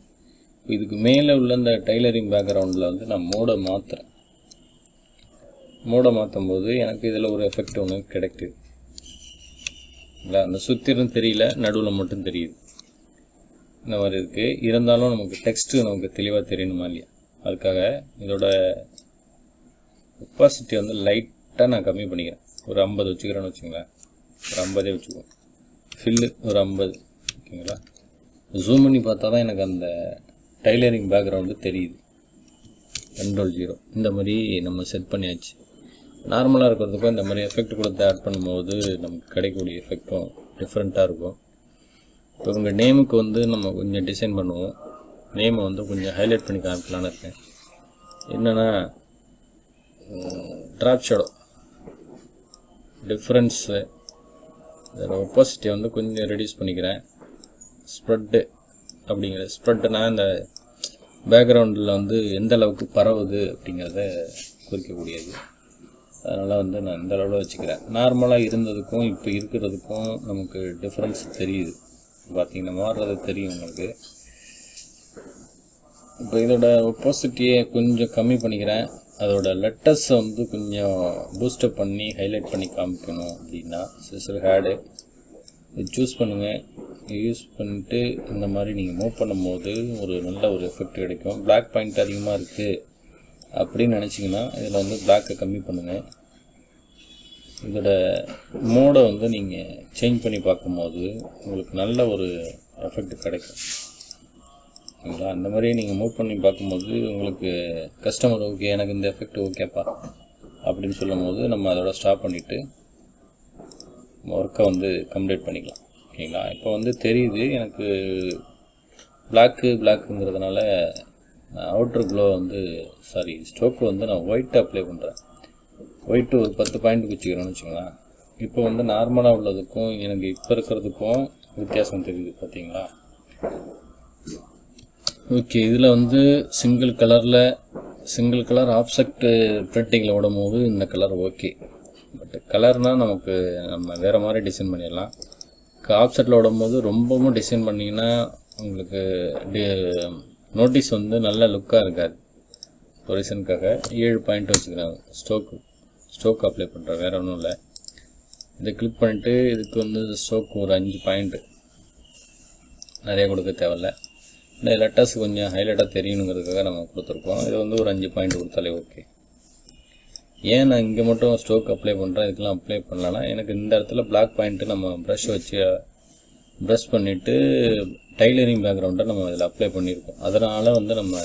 இதுக்கு மேலே உள்ள இந்த டைலரிங் பேக்ரவுண்டில் வந்து நான் மோடை மாற்றுறேன். மோடை மாற்றும் போது எனக்கு இதில் ஒரு எஃபெக்ட் ஒன்று கிடைக்குது. இல்லை, அந்த சுத்திரும் தெரியல, நடுவில் மட்டும் தெரியுது. இந்த மாதிரி இருக்குது. இருந்தாலும் நமக்கு டெக்ஸ்ட்டு நமக்கு தெளிவாக தெரியணுமா இல்லையா? அதுக்காக இதோட ஒப்பாசிட்டி வந்து லைட்டாக நான் கம்மி பண்ணிக்கிறேன். ஒரு 50 வச்சுக்கிறேன்னு வச்சுங்களேன். ஒரு 50 வச்சுக்குவோம். ஃபில்லு ஒரு 50. ஓகேங்களா? ஜூம் பண்ணி பார்த்தா தான் எனக்கு அந்த டைலரிங் பேக்ரவுண்டு தெரியுது. கண்ட்ரோல் 0. இந்த மாதிரி நம்ம செட் பண்ணியாச்சு. நார்மலாக இருக்கிறதுக்கும் இந்த மாதிரி எஃபெக்ட் கொடுத்து ஆட் பண்ணும்போது நமக்கு கிடைக்கக்கூடிய எஃபெக்டும் டிஃப்ரெண்ட்டாக இருக்கும். இப்போ உங்கள் நேமுக்கு வந்து நம்ம கொஞ்சம் டிசைன் பண்ணுவோம். நேமை வந்து கொஞ்சம் ஹைலைட் பண்ணி காமிக்கலான்னு இருக்கேன். என்னென்னா, ட்ராப் ஷேடோ டிஃப்ரென்ஸு இதோட ஒப்பாசிட்டியை வந்து கொஞ்சம் ரெடியூஸ் பண்ணிக்கிறேன். ஸ்ப்ரெட்டு அப்படிங்கிற ஸ்ப்ரெட்டுனா இந்த பேக்ரவுண்டில் வந்து எந்த அளவுக்கு பரவுது அப்படிங்கிறத குறிக்கக்கூடியது. அதனால் வந்து நான் இந்த அளவில் வச்சுக்கிறேன். நார்மலாக இருந்ததுக்கும் இப்போ இருக்கிறதுக்கும் நமக்கு டிஃப்ரென்ஸ் தெரியுது. பார்த்திங்கன்னா மாறுறது தெரியும் உங்களுக்கு. இப்போ இதோட ஒப்பாசிட்டியை கொஞ்சம் கம்மி பண்ணிக்கிறேன். அதோட லெட்டர்ஸை வந்து கொஞ்சம் பூஸ்டப் பண்ணி ஹைலைட் பண்ணி காமிக்கணும் அப்படின்னா சிசர் ஹேடு இது சூஸ் பண்ணுங்கள். யூஸ் பண்ணிட்டு இந்த மாதிரி நீங்கள் மூவ் பண்ணும்போது ஒரு நல்ல ஒரு எஃபெக்ட் கிடைக்கும். பிளாக் பாயிண்ட் அதிகமாக இருக்குது அப்படின்னு நினச்சிங்கன்னா இதில் வந்து பிளாக்கை கம்மி பண்ணுங்கள். இதோட மோடை வந்து நீங்கள் சேஞ்ச் பண்ணி பார்க்கும்போது உங்களுக்கு நல்ல ஒரு எஃபெக்ட் கிடைக்கும். ஓகேங்களா? அந்த மாதிரி நீங்கள் மூவ் பண்ணி பார்க்கும்போது உங்களுக்கு கஸ்டமர் ஓகே எனக்கு இந்த எஃபெக்ட் ஓகேப்பா அப்படின்னு சொல்லும் போது நம்ம அதோட ஸ்டாப் பண்ணிவிட்டு ஒர்க்கை வந்து கம்ப்ளீட் பண்ணிக்கலாம். ஓகேங்களா? இப்போ வந்து தெரியுது எனக்கு பிளாக்குங்கிறதுனால நான் அவுட்ரு க்ளோ வந்து ஸ்ட்ரோக்கு வந்து நான் ஒயிட் அப்ளை பண்ணுறேன். ஒயிட்டு ஒரு 10 பாயிண்ட் வச்சுக்கிறேன்னு வச்சுங்களேன். இப்போ வந்து நார்மலாக உள்ளதுக்கும் எனக்கு இப்போ இருக்கிறதுக்கும் வித்தியாசம் தெரியுது. பார்த்தீங்களா? ஓகே, இதில் வந்து சிங்கிள் கலர் ஆப்செக்ட் பிரிண்டிங்கில் விடும்போது இந்த கலர் ஓகே. பட் கலர்னால் நம்ம வேறு மாதிரி டிசைன் பண்ணிடலாம். ஆப்செட்டில் விடும்போது ரொம்பவும் டிசைன் பண்ணிங்கன்னா உங்களுக்கு நோட்டீஸ் வந்து நல்ல லுக்காக இருக்காது. ஒரு ரீசனுக்காக 7 பாயிண்ட் வச்சுக்கிறேன். ஸ்ட்ரோக் அப்ளை பண்ணுறேன், வேறு ஒன்றும் இல்லை. இதை கிளிக் பண்ணிவிட்டு இதுக்கு வந்து ஸ்ட்ரோக் ஒரு 5 பாயிண்ட், நிறைய கொடுக்க தேவையில்லை. இந்த லெட்டர்ஸ் கொஞ்சம் ஹைலைட்டாக தெரியணுங்கிறதுக்காக நம்ம கொடுத்துருக்கோம். இது வந்து ஒரு 5 பாயிண்ட் கொடுத்தாலே ஓகே. ஏன் நான் இங்கே மட்டும் ஸ்ட்ரோக் அப்ளை பண்ணுறேன், இதுக்கெல்லாம் அப்ளை பண்ணலன்னா எனக்கு இந்த இடத்துல பிளாக் பாயிண்ட்டு நம்ம ப்ரஷ் வச்சு ப்ரஷ் பண்ணிவிட்டு டைலரிங் பேக்ரவுண்டை நம்ம இதில் அப்ளை பண்ணியிருக்கோம். அதனால் வந்து நம்ம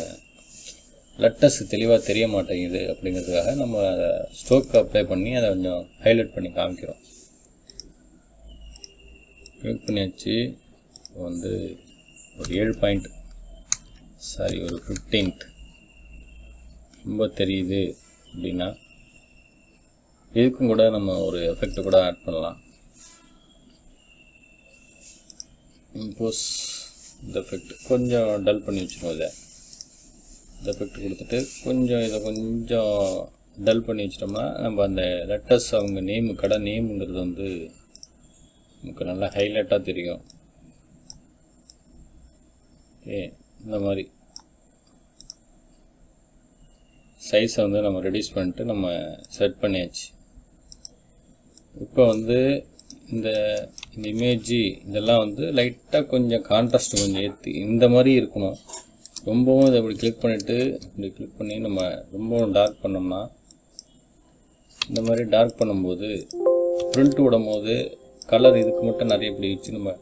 லெட்டர்ஸ் தெளிவாக தெரிய மாட்டேங்குது அப்படிங்கிறதுக்காக நம்ம ஸ்ட்ரோக் அப்ளை பண்ணி அதை கொஞ்சம் ஹைலைட் பண்ணி காமிக்கிறோம். கிளிக் பண்ணியாச்சு. வந்து ஒரு 7 பாயிண்ட் ஒரு 15th ரொம்ப தெரியுது அப்படின்னா இதுக்கும் கூட நம்ம ஒரு எஃபெக்ட் கூட ஆட் பண்ணலாம். இம்போஸ் இந்த எஃபெக்ட் கொஞ்சம் டல் பண்ணி வச்சுருவோம். இந்த எஃபெக்ட் கொடுத்துட்டு இதை கொஞ்சம் டல் பண்ணி வச்சிட்டோம்னா நம்ம அந்த லெட்டர்ஸ் அவங்க கடை நேமுங்கிறது வந்து நமக்கு நல்லா ஹைலைட்டாக தெரியும். ஓகே, இந்த மாதிரி சைஸை வந்து நம்ம ரெடியூஸ் பண்ணிட்டு நம்ம செட் பண்ணியாச்சு. இப்போ வந்து இந்த இமேஜ் இதெல்லாம் வந்து லைட்டாக கொஞ்சம் கான்ட்ராஸ்ட் கொஞ்சம் ஏற்றி இந்த மாதிரி இருக்கணும். ரொம்பவும் இதை இப்படி கிளிக் பண்ணி நம்ம ரொம்பவும் டார்க் பண்ணோம்னா இந்த மாதிரி டார்க் பண்ணும்போது பிரிண்ட் விடும்போது கலர் இதுக்கு மட்டும் நிறைய இப்படி வச்சு நம்ம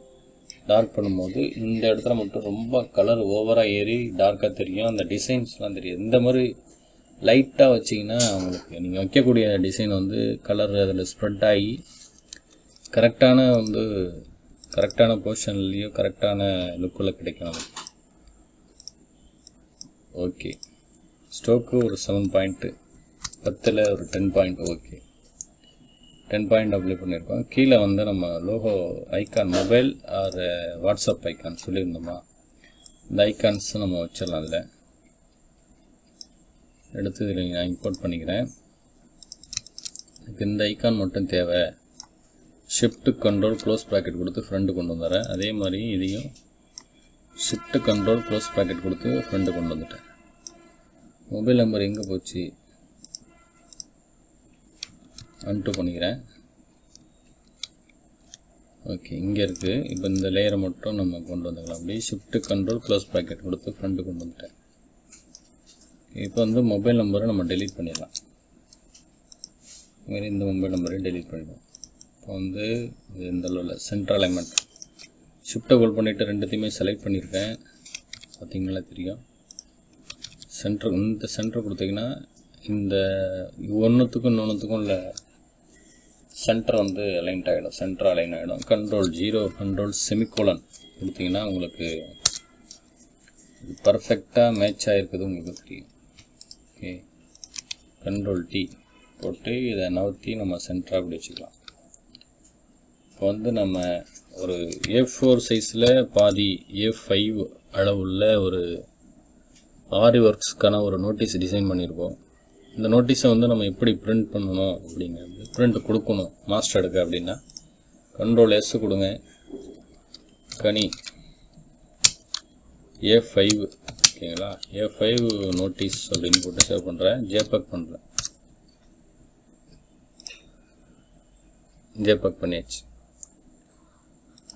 டார்க் பண்ணும்போது இந்த இடத்துல மட்டும் ரொம்ப கலர் ஓவராக ஏறி டார்க்காக தெரியும். அந்த டிசைன்ஸ்லாம் தெரியும். இந்த மாதிரி லைட்டாக வச்சிங்கன்னா உங்களுக்கு நீங்கள் வைக்கக்கூடிய டிசைன் வந்து கலர் அதில் ஸ்ப்ரெட் ஆகி கரெக்டான பொசிஷன்லேயோ கரெக்டான லுக்கில் கிடைக்கும். ஓகே, ஸ்ட்ரோக்கு ஒரு 7 பாயிண்ட்டு, 10ல் ஒரு 10 பாயிண்ட். ஓகே, 10 பாயிண்ட் அப்ளை பண்ணியிருக்கோம். கீழே வந்து நம்ம logo icon mobile or WhatsApp icon சொல்லியிருந்தோமா, இந்த ஐக்கான்ஸ் நம்ம வச்சிடலாம். அதில் எடுத்து இதில் நான் இம்போர்ட் பண்ணிக்கிறேன். இந்த ஐக்கான் மட்டும் தேவை. ஷிஃப்ட் கண்ட்ரோல் க்ளோஸ் ப்ராக்கெட் கொடுத்து ஃப்ரண்ட் கொண்டு வந்துடுறேன். அதே மாதிரி இதையும் ஷிஃப்ட் கண்ட்ரோல் க்ளோஸ் ப்ராக்கெட் கொடுத்து ஃப்ரண்ட் கொண்டு வந்துட்டேன். மொபைல் நம்பர் எங்கே போச்சு, அன்டூ பண்ணிக்கிறேன். ஓகே, இங்கே இருக்குது. இப்போ இந்த லேயரை மட்டும் நம்ம கொண்டு வந்துக்கலாம். அப்படியே ஷிஃப்ட் கண்ட்ரோல் க்ளோஸ் ப்ராக்கெட் கொடுத்து ஃப்ரண்ட் கொண்டு வந்துட்டேன். இப்போ வந்து மொபைல் நம்பரை நம்ம டெலீட் பண்ணிடலாம். இதுமாரி இந்த மொபைல் நம்பரையும் டெலீட் பண்ணிடுவோம். இப்போ வந்து இந்த அளவில் சென்ட்ரல் அலைன்மெண்ட் ஷிஃப்ட்டை ஹோல்ட் பண்ணிவிட்டு ரெண்டுத்தையுமே செலக்ட் பண்ணியிருக்கேன். பார்த்திங்களா தெரியும். இந்த சென்டர் கொடுத்தீங்கன்னா இந்த ஒன்றுத்துக்கும் இன்னொன்றுத்துக்கும் உள்ள சென்டர் வந்து அலைன்ட் ஆகிடும். சென்டர் அலைன் ஆகிடும். கண்ட்ரோல் 0 கண்ட்ரோல் செமிகோலன் கொடுத்தீங்கன்னா உங்களுக்கு பர்ஃபெக்டாக மேட்ச் ஆகிருக்குது உங்களுக்கு தெரியும். ஓகே, கண்ட்ரோல் T போட்டு இதை நவுத்தி நம்ம சென்டராக அப்படி வச்சுக்கலாம். இப்போ வந்து நம்ம ஒரு A4 சைஸில் பாதி A5 அளவுள்ள ஒரு ஆரி ஒர்க்ஸ்க்கான ஒரு நோட்டீஸ் டிசைன் பண்ணியிருக்கோம். இந்த நோட்டீஸை வந்து நம்ம எப்படி பிரிண்ட் பண்ணணும் அப்படிங்கிறது, பிரிண்ட் கொடுக்கணும் மாஸ்டர் எடுக்க அப்படின்னா Ctrl+S கொடுங்க. கனி A5 ஓகேங்களா, A5 நோட்டீஸ் அப்படின்னு போட்டு சேவ் பண்ணுறேன். ஜேபக் பண்ணுறேன். ஜேபக் பண்ணியாச்சு.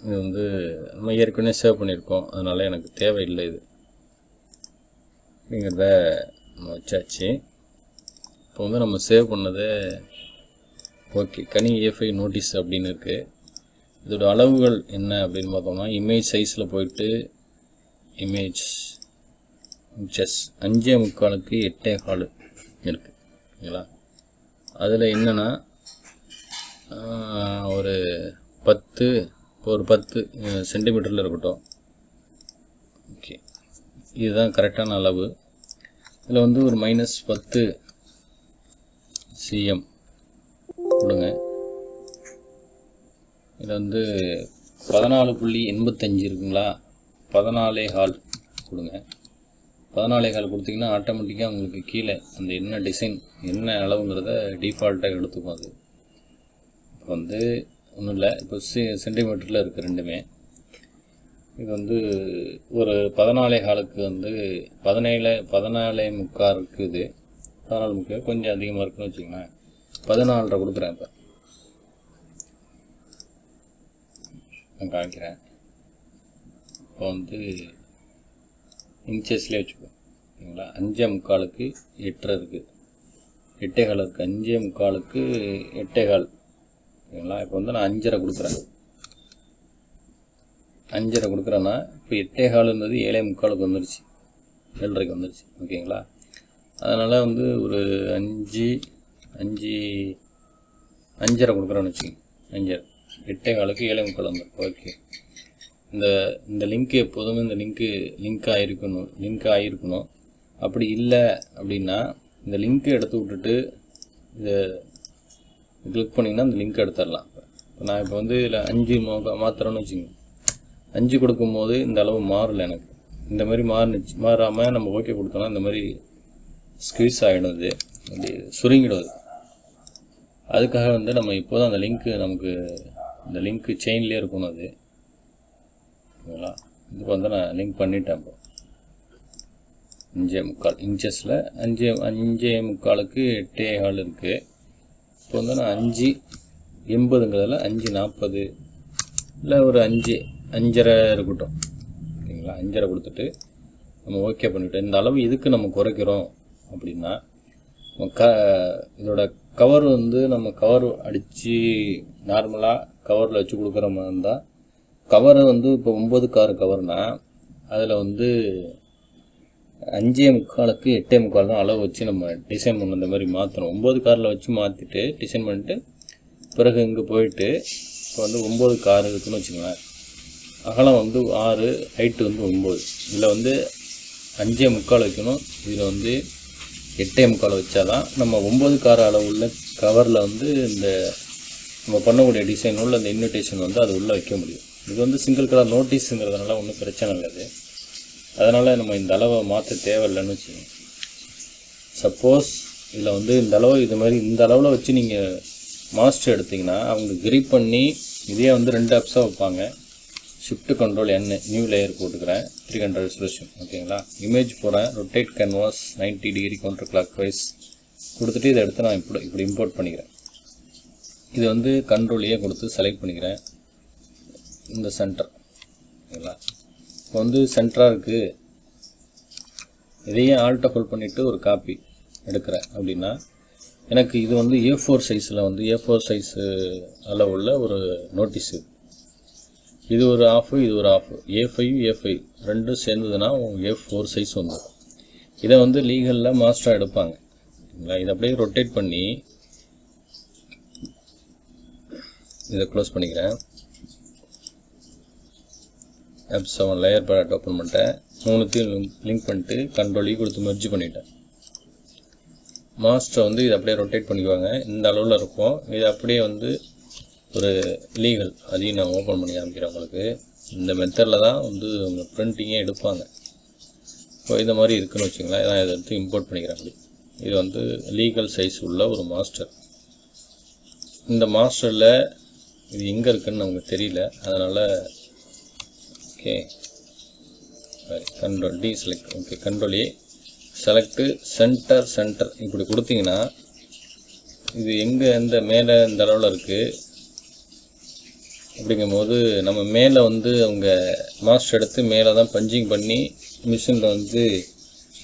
இது வந்து நம்ம ஏற்கனவே சேவ் பண்ணியிருக்கோம், அதனால் எனக்கு தேவையில்லை இது அப்படிங்கிறத நம்ம வச்சாச்சு. இப்போ வந்து நம்ம சேவ் பண்ணது ஓகே. கனி A5 நோட்டீஸ் அப்படின்னு இருக்குது. இதோட அளவுகள் என்ன அப்படின்னு பார்த்தோம்னா, இமேஜ் சைஸில் போயிட்டு இமேஜ் இன்ச்சஸ் 5.75க்கு 8.25 இருக்குது ஓகேங்களா. அதில் என்னென்னா ஒரு 10 சென்டிமீட்டரில் இருக்கட்டும். ஓகே, இதுதான் கரெக்டான அளவு. இதில் வந்து ஒரு -10 cm கொடுங்க. இதில் வந்து 14.85 இருக்குங்களா, 14.25 கொடுங்க. 14.25 கொடுத்தீங்கன்னா ஆட்டோமேட்டிக்காக உங்களுக்கு கீழே அந்த என்ன டிசைன் என்ன அளவுங்கிறத டிஃபால்ட்டாக எடுத்துக்கும். அது இப்போ வந்து ஒன்றும் இல்லை, இப்போ சென்டிமீட்டரில் இருக்குது ரெண்டுமே. இது வந்து ஒரு 14.25க்கு வந்து 14.25 இருக்குது. 14.25 கொஞ்சம் அதிகமாக இருக்குன்னு வச்சுக்கோங்களேன். 14.5 கொடுக்குறேன். இப்போ நான் காமிக்கிறேன். இப்போ வந்து இன்ச்சஸ்லேயே வச்சுக்கோ ஓகேங்களா. 5.25க்கு 8 இருக்குது, 8.25 இருக்குது, 5.25க்கு 8.25 ஓகேங்களா. இப்போ வந்து நான் 5.5 கொடுக்குறேன். 5.5 கொடுக்குறேன்னா இப்போ 8.25 இருந்தது 7.25க்கு வந்துருச்சு, 7.5க்கு வந்துருச்சு ஓகேங்களா. அதனால் வந்து ஒரு 5.5 கொடுக்குறேன்னு வச்சுக்கோங்க. 5.5 8.25க்கு 7.25 வந்துடும். ஓகே, இந்த லிங்க்கு எப்போதுமே இந்த லிங்க் ஆகிருக்கணும். அப்படி இல்லை அப்படின்னா இந்த லிங்க்கை எடுத்து விட்டுட்டு இதை கிளிக் பண்ணிங்கன்னா இந்த லிங்க் எடுத்துடலாம். நான் இப்போ வந்து இதில் 5 மாத்திரம்னு வச்சுக்கோங்க. 5 கொடுக்கும்போது இந்த அளவு மாறலை எனக்கு. இந்த மாதிரி மாறாமல் நம்ம ஓகே கொடுத்தோம்னா இந்த மாதிரி ஸ்குவீஸ் ஆகிடும், இது அப்படி சுருங்கிடும். அதுக்காக வந்து நம்ம இப்போதான் அந்த லிங்க்கு நமக்கு இந்த லிங்க்கு செயின்லேயே இருக்கணும் அது ஓகேங்களா. இதுக்கு வந்து நான் லிங்க் பண்ணிட்டேன். இப்போ 5.25 இன்ச்சஸில் 5.25க்கு 8.25 இருக்குது. இப்போ வந்து நான் 5.80ங்கிறதுல 5.40 இல்லை ஒரு 5.5 இருக்கட்டும் ஓகேங்களா. 5.5 கொடுத்துட்டு நம்ம ஓகே பண்ணிவிட்டோம். இந்த அளவு இதுக்கு நம்ம குறைக்கிறோம் அப்படின்னா இதோட கவர் வந்து நம்ம கவர் அடித்து நார்மலாக கவரில் வச்சு கொடுக்குற மாதிரி இருந்தால், கவரை வந்து இப்போ 9.6 கவர்னால் அதில் வந்து 5.25க்கு 8.25 தான் அளவு வச்சு நம்ம டிசைன் பண்ண இந்த மாதிரி மாற்றணும். 9.6 வச்சு மாற்றிட்டு டிசைன் பண்ணிட்டு பிறகு இங்கே போயிட்டு இப்போ வந்து 9.6 இருக்குன்னு வச்சுக்கோங்களேன். அகலம் வந்து 6, ஹைட்டு வந்து 9. இதில் வந்து 5.25 வைக்கணும். இதில் வந்து 8.25 வச்சா தான் நம்ம 9.6 அளவு உள்ள கவரில் வந்து இந்த நம்ம பண்ணக்கூடிய டிசைன் உள்ள அந்த இன்விடேஷன் வந்து அது உள்ளே வைக்க முடியும். இது வந்து சிங்கிள் கலர் நோட்டீஸுங்கிறதுனால ஒன்றும் பிரச்சனை இல்லை. அதனால் நம்ம இந்த அளவை மாற்ற தேவையில்லைன்னு வச்சுக்கோங்க. சப்போஸ் இதில் வந்து இந்த அளவு இது மாதிரி இந்த அளவில் வச்சு நீங்கள் மாஸ்டர் எடுத்திங்கன்னா அவங்க கிரிப் பண்ணி இதே வந்து 2 ஆப்ஸாக வைப்பாங்க. ஷிஃப்ட் Ctrl+N நியூ லேயர் போட்டுக்கிறேன். 300 ரெசல்யூஷன் ஓகேங்களா. இமேஜ் போகிறேன். Rotate canvas 90 degree counterclockwise கொடுத்துட்டு இதை எடுத்து நான் இப்படி இம்போர்ட் பண்ணிக்கிறேன். இது வந்து Ctrl+A கொடுத்து செலக்ட் பண்ணிக்கிறேன். இந்த சென்டர் ஓகேங்களா. இப்போ வந்து சென்டராக இருக்குது. இதையே ஆல்ட்டை ஹோல்ட் பண்ணிவிட்டு ஒரு காப்பி எடுக்கிறேன் அப்படின்னா எனக்கு இது வந்து A4 சைஸில் வந்து A4 சைஸு அளவுள்ள ஒரு நோட்டீஸு. இது ஒரு ஆஃபு, இது ஒரு ஆஃபு. A5 ரெண்டும் சேர்ந்ததுன்னா A4 சைஸ் வந்துடும். இதை வந்து லீகலில் மாஸ்டராக எடுப்பாங்க ஓகேங்களா. இதை அப்படியே ரொட்டேட் பண்ணி இதை க்ளோஸ் பண்ணிக்கிறேன். F7 லேயர் பேலட் ஓப்பன் பண்ணிட்டேன். 3த்தையும் லிங்க் பண்ணிட்டு Ctrl+E கொடுத்து மெர்ஜ் பண்ணிட்டேன். மாஸ்டரை வந்து இதை அப்படியே ரொட்டேட் பண்ணிக்குவாங்க. இந்த அளவில் இருக்கும். இதை அப்படியே வந்து ஒரு லீகல், அதையும் நான் ஓப்பன் பண்ணி காமிக்கிறேன் உங்களுக்கு. இந்த மெத்தடில் தான் வந்து உங்கள் பிரிண்டிங்கே எடுப்பாங்க. இப்போ இந்த மாதிரி இருக்குதுன்னு வச்சுங்களேன். நான் இதை எடுத்து இம்போர்ட் பண்ணிக்கிறேன். அப்படி இது வந்து லீகல் சைஸ் உள்ள ஒரு மாஸ்டர். இந்த மாஸ்டரில் இது எங்கே இருக்குதுன்னு நமக்கு தெரியல, அதனால் okay control T select. Okay control A select center இப்படி கொடுத்தீங்கன்னா இது எங்கே எந்த மேலே இந்த அளவில் இருக்குது அப்படிங்கும்போது நம்ம மேலே வந்து அவங்க மாஸ்டர் எடுத்து மேலே தான் பஞ்சிங் பண்ணி மிஷினில் வந்து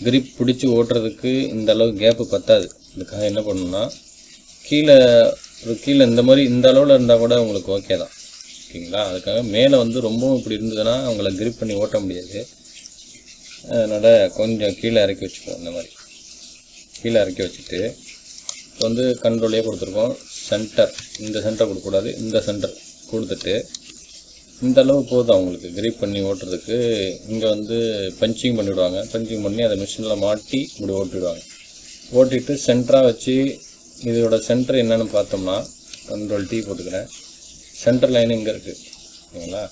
கிரிப் பிடிச்சி ஓட்டுறதுக்கு இந்த அளவு கேப்பு பத்தாது. இதுக்காக என்ன பண்ணணும்னா கீழே இந்த மாதிரி இந்த அளவில் இருந்தால் கூட உங்களுக்கு ஓகே தான், ஓகேங்களா. அதுக்காக மேலே வந்து ரொம்பவும் இப்படி இருந்ததுன்னா அவங்கள கிரிப் பண்ணி ஓட்ட முடியாது. அதனால் கொஞ்சம் கீழே இறக்கி வச்சுக்கோம். இந்த மாதிரி கீழே இறக்கி வச்சுட்டு இப்போ வந்து கண்ட்ரோலே கொடுத்துருக்கோம். சென்டர், இந்த சென்டர் கொடுக்கக்கூடாது, இந்த சென்டர் கொடுத்துட்டு இந்த அளவு போதும் அவங்களுக்கு கிரிப் பண்ணி ஓட்டுறதுக்கு. இங்கே வந்து பஞ்சிங் பண்ணிவிடுவாங்க. பஞ்சிங் பண்ணி அதை மிஷினில் மாட்டி இப்படி ஓட்டிடுவாங்க. ஓட்டிட்டு சென்டராக வச்சு இதோட சென்டர் என்னென்னு பார்த்தோம்னா கண்ட்ரோல் டி போட்டுக்கிறேன். சென்டர் லைன் இங்கே இருக்குது, ஓகேங்களா.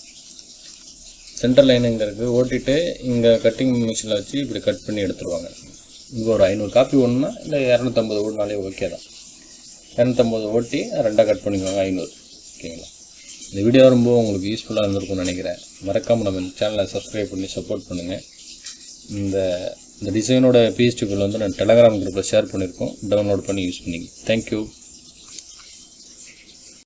சென்டர் லைன் இங்கே இருக்குது. ஓட்டிட்டு இங்கே கட்டிங் மிஷினில் வச்சு இப்படி கட் பண்ணி எடுத்துருவாங்க. இங்கே ஒரு 500 காப்பி ஓடணும்னா இல்லை 250 ஓடினாலே ஓகே தான். 250 ஓட்டி 2ஆக கட் பண்ணிக்குவாங்க 500, ஓகேங்களா. இந்த வீடியோ ரொம்ப உங்களுக்கு யூஸ்ஃபுல்லாக இருந்திருக்கும்னு நினைக்கிறேன். மறக்காமல் நம்ம இந்த சேனலை சப்ஸ்கிரைப் பண்ணி சப்போர்ட் பண்ணுங்கள். இந்த டிசைனோட பிஎஸ்டிபிள் வந்து நான் டெலகிராம் குரூப்பில் ஷேர் பண்ணியிருக்கோம். டவுன்லோட் பண்ணி யூஸ் பண்ணிங்க. தேங்க்யூ.